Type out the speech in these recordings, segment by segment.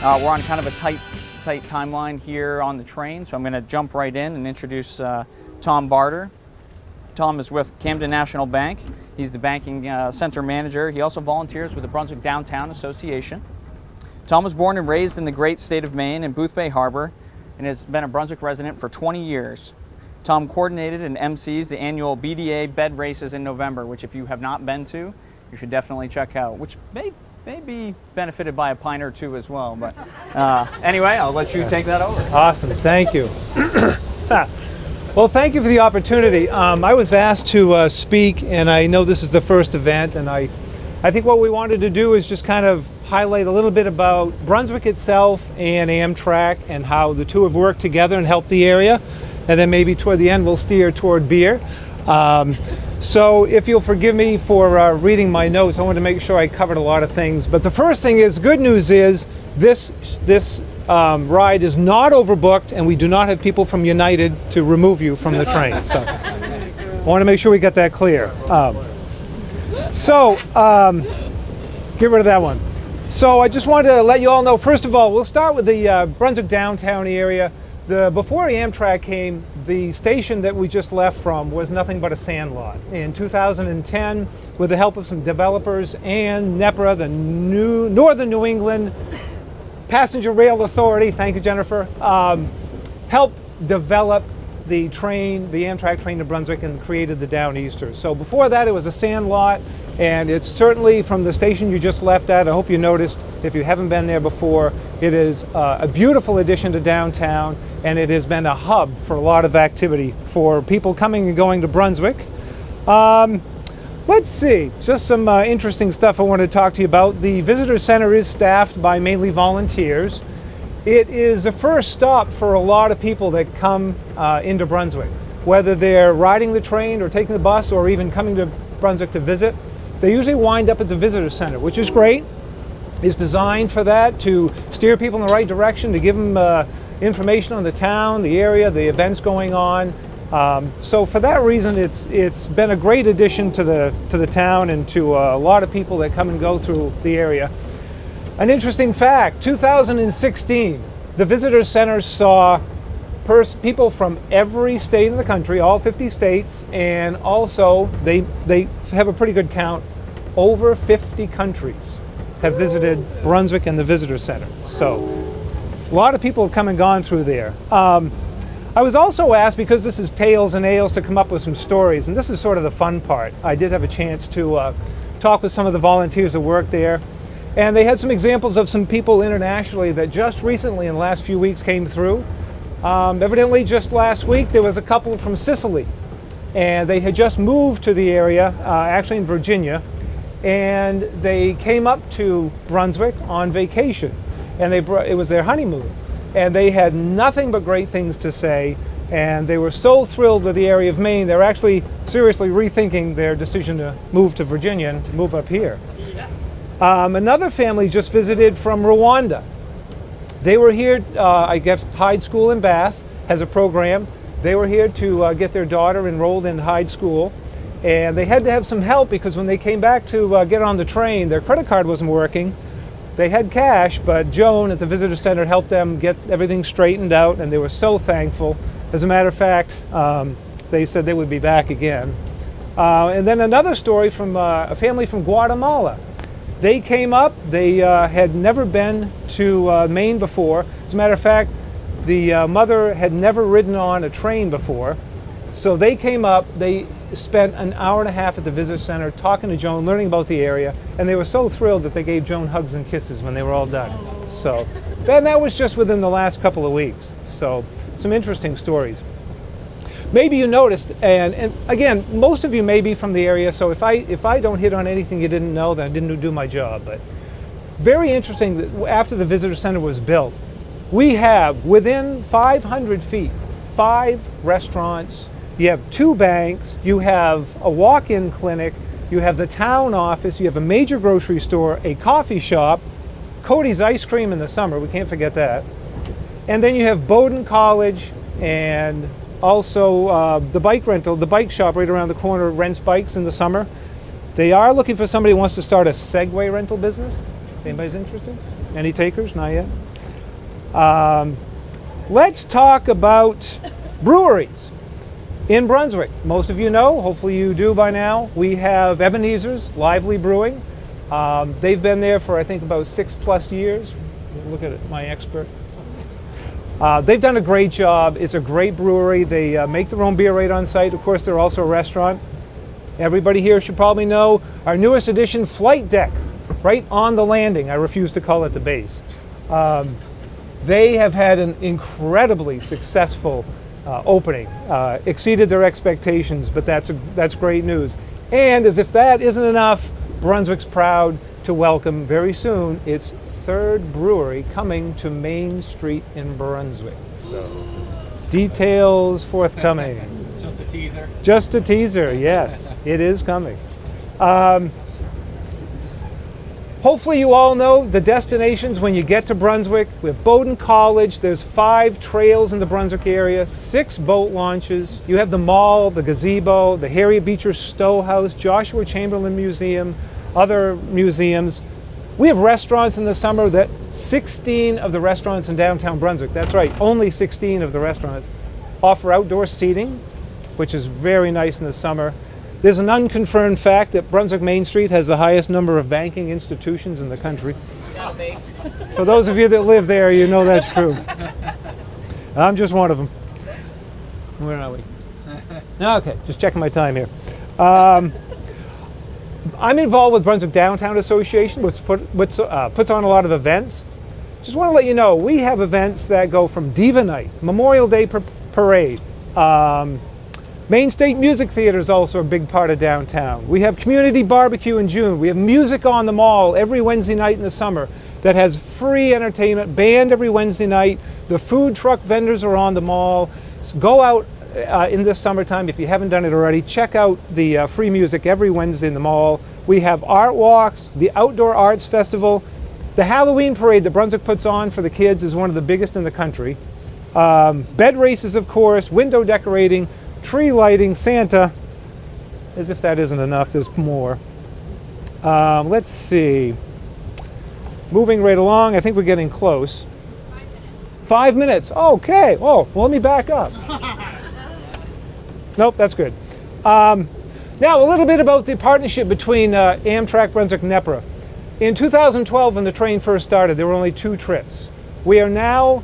We're on kind of a tight timeline here on the train, so I'm going to jump right in and introduce Tom Barter. Tom is with Camden National Bank. He's the banking center manager. He also volunteers with the Brunswick Downtown Association. Tom was born and raised in the great state of Maine in Boothbay Harbor and has been a Brunswick resident for 20 years. Tom coordinated and MCs the annual BDA bed races in November, which if you have not been to, you should definitely check out, which may be benefited by a pint or two as well. But anyway, I'll let you take that over. Awesome, thank you. Well, thank you for the opportunity. I was asked to speak, and I know this is the first event, and I think what we wanted to do is just kind of highlight a little bit about Brunswick itself and Amtrak and how the two have worked together and helped the area. And then maybe toward the end we'll steer toward beer. So if you'll forgive me for reading my notes, I wanted to make sure I covered a lot of things. But the first thing is, good news is this ride is not overbooked, and we do not have people from United to remove you from the train. So I want to make sure we get that clear. Get rid of that one. So I just wanted to let you all know, first of all, we'll start with the Brunswick downtown area. Before Amtrak came, the station that we just left from was nothing but a sandlot. In 2010, with the help of some developers and NNEPRA, the Northern New England Passenger Rail Authority, thank you, Jennifer, helped develop the Amtrak train to Brunswick, and created the Downeaster. So before that, it was a sandlot, and it's certainly from the station you just left at. I hope you noticed, if you haven't been there before, it is a beautiful addition to downtown, and it has been a hub for a lot of activity for people coming and going to Brunswick. Let's see, just some interesting stuff I want to talk to you about. The visitor center is staffed by mainly volunteers. It is the first stop for a lot of people that come into Brunswick, whether they're riding the train or taking the bus or even coming to Brunswick to visit. They usually wind up at the visitor center, which is great. It's designed for that, to steer people in the right direction, to give them information on the town, the area, the events going on. So for that reason, it's been a great addition to the town and to a lot of people that come and go through the area. An interesting fact, 2016, the visitor center saw people from every state in the country, all 50 states, and also they have a pretty good count, over 50 countries have visited Brunswick and the visitor center. So a lot of people have come and gone through there. I was also asked, because this is Tales and Ales, to come up with some stories, and this is sort of the fun part. I did have a chance to talk with some of the volunteers that work there, and they had some examples of some people internationally that just recently, in the last few weeks, came through. Evidently, just last week, there was a couple from Sicily, and they had just moved to the area, actually in Virginia, and they came up to Brunswick on vacation, and it was their honeymoon, and they had nothing but great things to say, and they were so thrilled with the area of Maine, they're actually seriously rethinking their decision to move to Virginia and to move up here. Another family just visited from Rwanda. They were here, I guess Hyde School in Bath has a program. They were here to get their daughter enrolled in Hyde School, and they had to have some help because when they came back to get on the train, their credit card wasn't working. They had cash, but Joan at the visitor center helped them get everything straightened out, and they were so thankful. As a matter of fact, they said they would be back again. And then another story from a family from Guatemala. They came up, they had never been to Maine before. As a matter of fact, the mother had never ridden on a train before. So they came up, they spent an hour and a half at the visitor center talking to Joan, learning about the area, and they were so thrilled that they gave Joan hugs and kisses when they were all done. So then that was just within the last couple of weeks. So some interesting stories. Maybe you noticed, and again, most of you may be from the area, so if I don't hit on anything you didn't know, then I didn't do my job. But very interesting that after the visitor center was built, we have within 500 feet, 5 restaurants, you have 2 banks, you have a walk-in clinic, you have the town office, you have a major grocery store, a coffee shop, Cody's Ice Cream in the summer, we can't forget that, and then you have Bowdoin College, and also the bike rental, the bike shop right around the corner rents bikes in the summer. They are looking for somebody who wants to start a Segway rental business. Anybody's interested? Any takers? Not yet. Let's talk about breweries in Brunswick. Most of you know, hopefully you do by now, we have Ebenezer's Lively Brewing. They've been there for I think about 6+ years. Look at it, my expert. They've done a great job. It's a great brewery. They make their own beer right on site. Of course, they're also a restaurant. Everybody here should probably know our newest addition, Flight Deck, right on the landing. I refuse to call it the base. They have had an incredibly successful opening, exceeded their expectations, but that's great news. And as if that isn't enough, Brunswick's proud to welcome very soon its third brewery coming to Main Street in Brunswick. So, details forthcoming. Just a teaser. Just a teaser, yes, it is coming. Hopefully you all know the destinations when you get to Brunswick. We have Bowdoin College, there's 5 trails in the Brunswick area, 6 boat launches. You have the mall, the gazebo, the Harriet Beecher Stowe House, Joshua Chamberlain Museum, other museums. We have restaurants in the summer that 16 of the restaurants in downtown Brunswick, that's right, only 16 of the restaurants, offer outdoor seating, which is very nice in the summer. There's an unconfirmed fact that Brunswick Main Street has the highest number of banking institutions in the country. Gotta be. For those of you that live there, you know that's true. I'm just one of them. Where are we? Okay, just checking my time here. I'm involved with Brunswick Downtown Association, which puts on a lot of events. Just want to let you know, we have events that go from Diva Night, Memorial Day Parade, Main State Music Theater is also a big part of downtown. We have community barbecue in June. We have music on the mall every Wednesday night in the summer that has free entertainment, band every Wednesday night. The food truck vendors are on the mall. So go out in this summertime, if you haven't done it already, check out the free music every Wednesday in the mall. We have art walks, the Outdoor Arts Festival. The Halloween parade that Brunswick puts on for the kids is one of the biggest in the country. Bed races, of course, window decorating, tree lighting, Santa. As if that isn't enough, there's more. Let's see. Moving right along, I think we're getting close. 5 minutes. Okay. Oh, well, let me back up. Nope, that's good. Now, a little bit about the partnership between Amtrak, Brunswick, NNEPRA. In 2012, when the train first started, there were only 2 trips. We are now,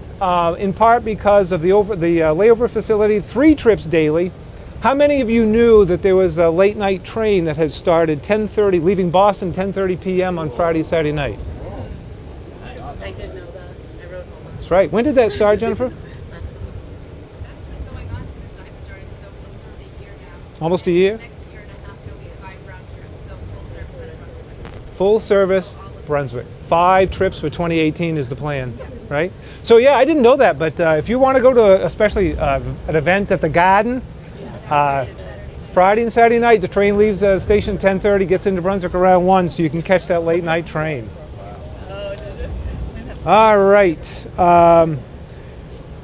in part because of the layover facility, 3 trips daily. How many of you knew that there was a late night train that has started 10:30, leaving Boston 10:30 p.m. on Friday, Saturday night? I did know that. I wrote home on That's right. When did that start, Jennifer? last That's been going on since I've started, so almost a year now. Almost a year? Next year and a half, there'll be 5 round trips, so full service at Brunswick. Full service Brunswick. 5 trips for 2018 is the plan, right? So yeah, I didn't know that, but if you want to go to especially an event at the Garden, Friday and Saturday night, the train leaves the station at 10:30, gets into Brunswick around 1, so you can catch that late night train. All right.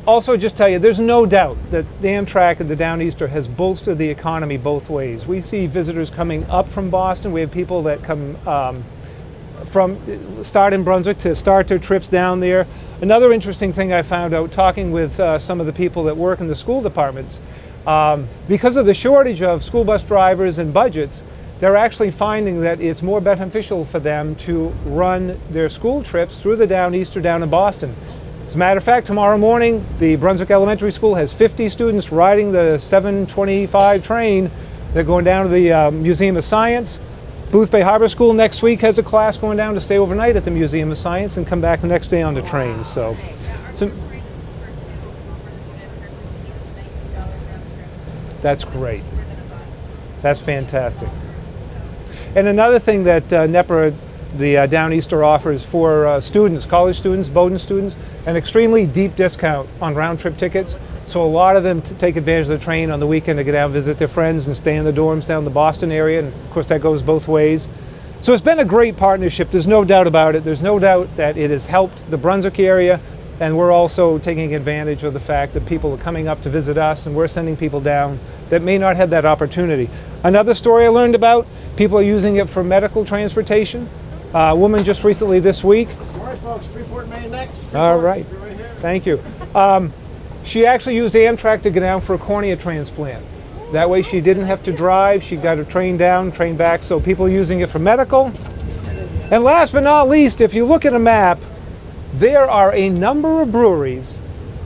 Also, just tell you, there's no doubt that the Amtrak and the Downeaster has bolstered the economy both ways. We see visitors coming up from Boston. We have people that come start in Brunswick to start their trips down there. Another interesting thing I found out talking with some of the people that work in the school departments, because of the shortage of school bus drivers and budgets, they're actually finding that it's more beneficial for them to run their school trips through the Downeaster down in Boston. As a matter of fact, tomorrow morning, the Brunswick Elementary School has 50 students riding the 7:25 train. They're going down to the Museum of Science. Booth Bay Harbor School next week has a class going down to stay overnight at the Museum of Science and come back the next day on the train. So, that's great. That's fantastic. And another thing that NNEPRA, the Downeaster, offers for students, college students, Bowdoin students, an extremely deep discount on round-trip tickets. So a lot of them take advantage of the train on the weekend to get out and visit their friends and stay in the dorms down in the Boston area. And of course that goes both ways. So it's been a great partnership. There's no doubt about it. There's no doubt that it has helped the Brunswick area. And we're also taking advantage of the fact that people are coming up to visit us and we're sending people down that may not have that opportunity. Another story I learned about, people are using it for medical transportation. A woman just recently this week. All right, folks, Freeport, Maine next. All right. Right here. Thank you. She actually used Amtrak to get down for a cornea transplant. That way she didn't have to drive. She got a train down, train back, so people are using it for medical. And last but not least, if you look at a map, there are a number of breweries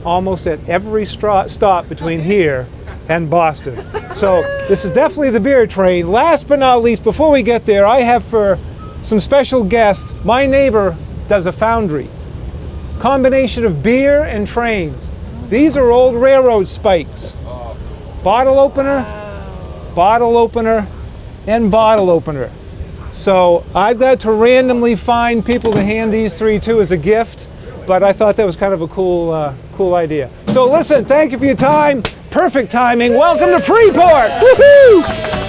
almost at every stop between here and Boston. So this is definitely the beer train. Last but not least, before we get there, I have for some special guests, my neighbor does a foundry. Combination of beer and trains. These are old railroad spikes. Bottle opener, bottle opener, and bottle opener. So I've got to randomly find people to hand these three to as a gift, but I thought that was kind of a cool idea. So listen, thank you for your time. Perfect timing. Welcome to Freeport. Woohoo!